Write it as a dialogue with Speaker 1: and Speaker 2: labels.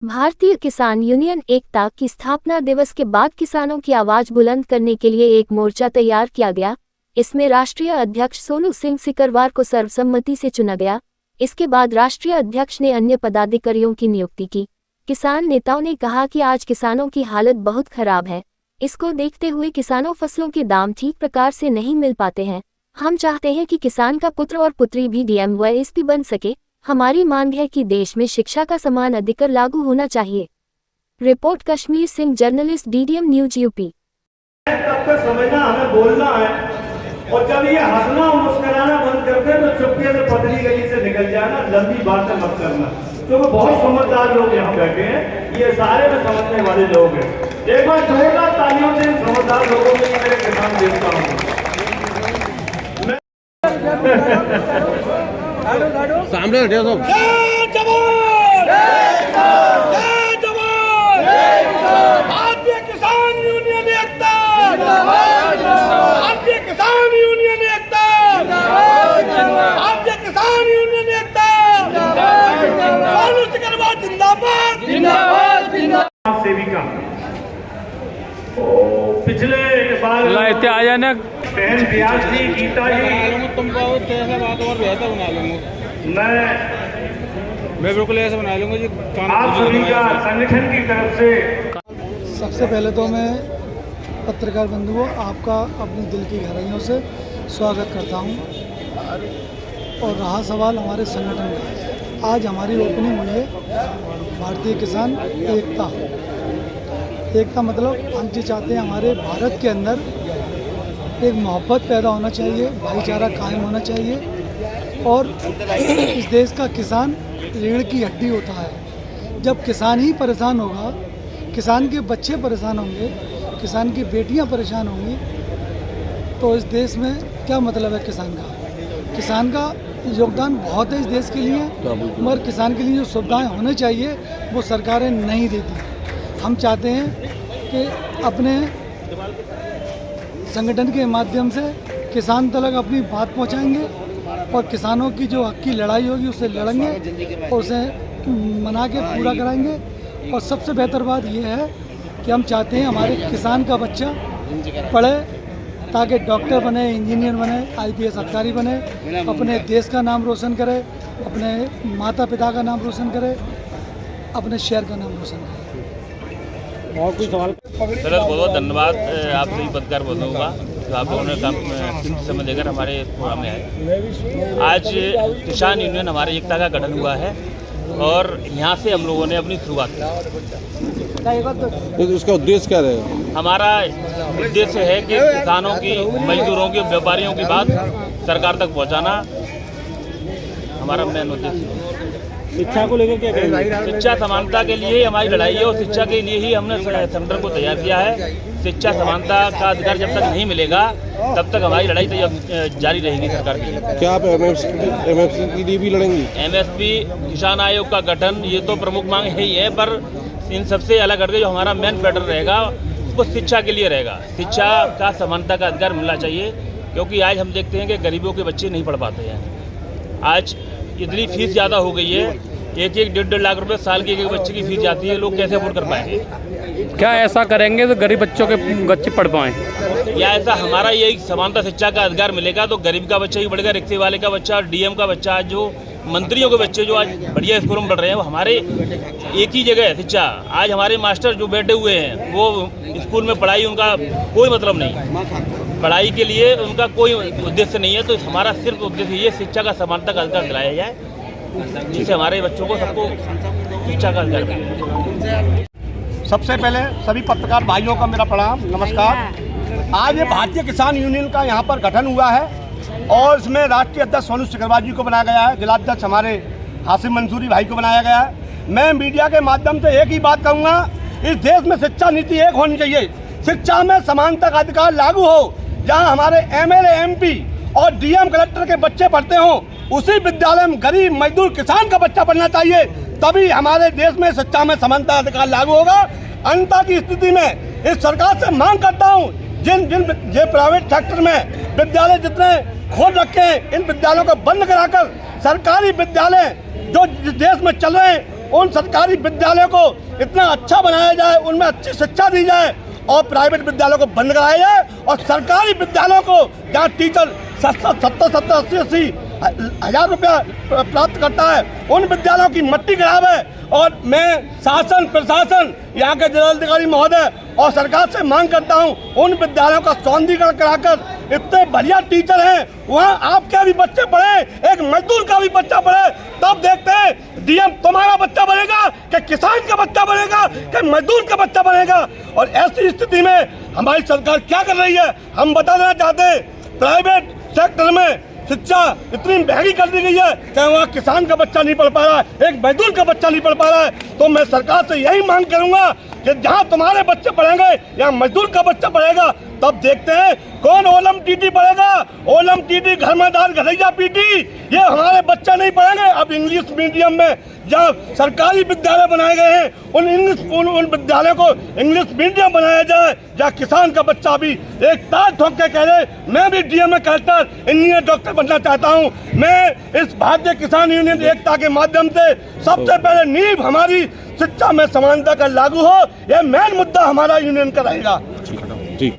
Speaker 1: भारतीय किसान यूनियन एकता की स्थापना दिवस के बाद किसानों की आवाज बुलंद करने के लिए एक मोर्चा तैयार किया गया। इसमें राष्ट्रीय अध्यक्ष सोनू सिंह सिकरवार को सर्वसम्मति से चुना गया। इसके बाद राष्ट्रीय अध्यक्ष ने अन्य पदाधिकारियों की नियुक्ति की। किसान नेताओं ने कहा कि आज किसानों की हालत बहुत खराब है। इसको देखते हुए किसानों फसलों के दाम ठीक प्रकार से नहीं मिल पाते हैं। हम चाहते हैं कि किसान का पुत्र और पुत्री भी डीएम व एसपी बन सके। हमारी मांग है कि देश में शिक्षा का समान अधिकार लागू होना चाहिए। Report Kashmir Singh, journalist, DDM news UP.
Speaker 2: तब तक समझना, हमें बोलना है, और जब ये हंसना और मुस्कुराना बंद करते हैं तो चुपके से पतली गली से निकल जाना, लंबी बातें मत करना। क्योंकि बहुत समझदार लोग यहाँ बैठे हैं, ये सारे में समझने वाले लोग हैं। एक बार जोरदार तालियों से समझदार लोगों के लिए मेरे किसान देवता हूँ।
Speaker 3: सामने हटे सब।
Speaker 2: जय जवान, जय जवान, भारतीय किसान यूनियन एकता, भारतीय किसान यूनियन एकता, भारतीय किसान यूनियन एकता, सोनू सिकरवार जिंदाबाद, जिंदाबाद, जिंदाबाद। सेविका पिछले बार
Speaker 3: लाइते आ जाने
Speaker 2: बहन ब्याज जी, गीता जी,
Speaker 3: तुमको ऐसा बात और बेहतर बना लूंगा मैं बिल्कुल ऐसा बना लूंगा जी।
Speaker 2: आप सभी का संगठन की तरफ से
Speaker 4: सबसे पहले तो मैं पत्रकार बंधुओं आपका अपनी दिल की गहराइयों से स्वागत करता हूं। और रहा सवाल हमारे संगठन का, आज हमारी ओपनिंग हुई है भारतीय किसान एकता। एकता मतलब हम जी चाहते हैं हमारे भारत के अंदर एक मोहब्बत पैदा होना चाहिए, भाईचारा कायम होना चाहिए। और इस देश का किसान रीढ़ की हड्डी होता है। जब किसान ही परेशान होगा, किसान के बच्चे परेशान होंगे, किसान की बेटियां परेशान होंगी, तो इस देश में क्या मतलब है किसान का। किसान का योगदान बहुत है इस देश के लिए, मगर किसान के लिए जो सुविधाएं होनी चाहिए वो सरकारें नहीं देती। हम चाहते हैं कि अपने संगठन के माध्यम से किसान तक अपनी बात पहुंचाएंगे और किसानों की जो हक की लड़ाई होगी उससे लड़ेंगे और उसे मना के पूरा कराएंगे। और सबसे बेहतर बात यह है कि हम चाहते हैं हमारे किसान का बच्चा पढ़े ताकि डॉक्टर बने, इंजीनियर बने, आईपीएस अधिकारी बने, अपने देश का नाम रोशन करे, अपने माता पिता का नाम रोशन करे, अपने शहर का नाम रोशन करे।
Speaker 3: और कोई सवाल?
Speaker 5: सर बहुत बहुत धन्यवाद आप सभी पत्रकार बंधुओं का, तो आप लोगों ने कीमती समय देकर हमारे प्रोग्राम में आए। आज किसान यूनियन हमारे एकता का गठन हुआ है और यहाँ से हम लोगों ने अपनी शुरुआत की।
Speaker 3: इसका उद्देश्य क्या रहेगा?
Speaker 5: हमारा उद्देश्य है कि किसानों की, मजदूरों की, व्यापारियों की बात सरकार तक पहुँचाना हमारा मेन उद्देश्य है।
Speaker 3: शिक्षा को लेकर क्या कहेंगे?
Speaker 5: शिक्षा समानता के लिए हमारी लड़ाई है और शिक्षा के लिए ही हमने संगठन को तैयार किया है। शिक्षा समानता का अधिकार जब तक नहीं मिलेगा तब तक हमारी लड़ाई जारी रहेगी सरकार की।
Speaker 3: क्या आप एमएसपी के लिए भी लड़ेंगी?
Speaker 5: एमएसपी, किसान आयोग का गठन, ये तो प्रमुख मांग है ही है, पर इन सबसे अलग करके जो हमारा मेन पैटर्न रहेगा वो शिक्षा के लिए रहेगा। शिक्षा का समानता का अधिकार मिलना चाहिए, क्योंकि आज हम देखते हैं कि गरीबों के बच्चे नहीं पढ़ पाते हैं। आज इतनी फीस ज़्यादा हो गई है, एक 1.5 लाख रुपए साल की एक बच्चे की फीस जाती है, लोग कैसे अफोर्ड कर पाएंगे?
Speaker 3: क्या ऐसा करेंगे तो गरीब बच्चों के बच्चे पढ़ पाएँ?
Speaker 5: या ऐसा हमारा ये समानता शिक्षा का अधिकार मिलेगा तो गरीब का बच्चा ही बढ़ेगा, रिक्शे वाले का बच्चा और डीएम का बच्चा, आज जो मंत्रियों के बच्चे जो आज बढ़िया स्कूलों में पढ़ रहे हैं वो हमारे एक ही जगह है शिक्षा। आज हमारे मास्टर जो बैठे हुए हैं वो स्कूल में पढ़ाई, उनका कोई मतलब नहीं, पढ़ाई के लिए उनका कोई उद्देश्य नहीं है। तो हमारा सिर्फ उद्देश्य ये शिक्षा का समानता का अधिकार दिलाया जाए, जिससे हमारे बच्चों को सबको शिक्षा का अधिकार मिले।
Speaker 2: सबसे पहले सभी पत्रकार भाइयों का मेरा प्रणाम, नमस्कार। आज ये भारतीय किसान यूनियन का यहाँ पर गठन हुआ है और इसमें राष्ट्रीय अध्यक्ष सोनू सिकरवार जी को बनाया गया है, जिलाध्यक्ष हमारे हासिम मंसूरी भाई को बनाया गया है। मैं मीडिया के माध्यम से एक ही बात कहूँगा, इस देश में शिक्षा नीति एक होनी चाहिए, शिक्षा में समानता का अधिकार लागू हो। जहाँ हमारे एमएलए, एमपी और डीएम, कलेक्टर के बच्चे पढ़ते हों, उसी विद्यालय में गरीब मजदूर किसान का बच्चा पढ़ना चाहिए, तभी हमारे देश में शिक्षा में समानता अधिकार लागू होगा। अन्यथा की स्थिति में इस सरकार से मांग करता हूँ, जिन प्राइवेट सेक्टर में विद्यालय जितने खोल रखे हैं, इन विद्यालयों को बंद कराकर सरकारी विद्यालय जो देश में चल रहे हैं उन सरकारी विद्यालयों को इतना अच्छा बनाया जाए, उनमें अच्छी शिक्षा दी जाए और प्राइवेट विद्यालयों को बंद कराया जाए और सरकारी विद्यालयों को जहाँ टीचर 70 80 हज़ार रुपया प्राप्त करता है, उन विद्यालयों की मट्टी खराब है। और मैं शासन प्रशासन यहाँ के जिलाधिकारी महोदय और सरकार से मांग करता हूँ, उन विद्यालयों का सौंदर्यीकरण कराकर इतने बढ़िया टीचर हैं वहाँ आपके भी बच्चे पढ़े, एक मजदूर का भी बच्चा पढ़े, तब देखते हैं डीएम तुम्हारा बच्चा बनेगा कि किसान का बच्चा बनेगा कि मजदूर का बच्चा बनेगा। और ऐसी स्थिति में हमारी सरकार क्या कर रही है हम बता देना चाहते हैं। प्राइवेट सेक्टर में शिक्षा इतनी महंगी कर दी गई है कि वहाँ किसान का बच्चा नहीं पढ़ पा रहा है, एक मजदूर का बच्चा नहीं पढ़ पा रहा है। तो मैं सरकार से यही मांग करूंगा कि जहाँ तुम्हारे बच्चे पढ़ेंगे या मजदूर का बच्चा पढ़ेगा, तब देखते हैं कौन ओलम टीटी पढ़ेगा। ओलम टीटी घर में दाल घरैया पीटी, ये हमारे बच्चा नहीं पढ़ेंगे। अब इंग्लिश मीडियम में जहाँ सरकारी विद्यालय बनाए गए हैं उन विद्यालयों को इंग्लिश मीडियम बनाया जाए, जहाँ किसान का बच्चा भी एक तार ठोक के कह रहे मैं भी डीएम में कलेक्टर इंजीनियर डॉक्टर बनना चाहता हूँ। मैं इस भारतीय किसान यूनियन एकता के माध्यम से सबसे पहले नींव हमारी शिक्षा में समानता का लागू हो, यह मेन मुद्दा हमारा यूनियन का रहेगा।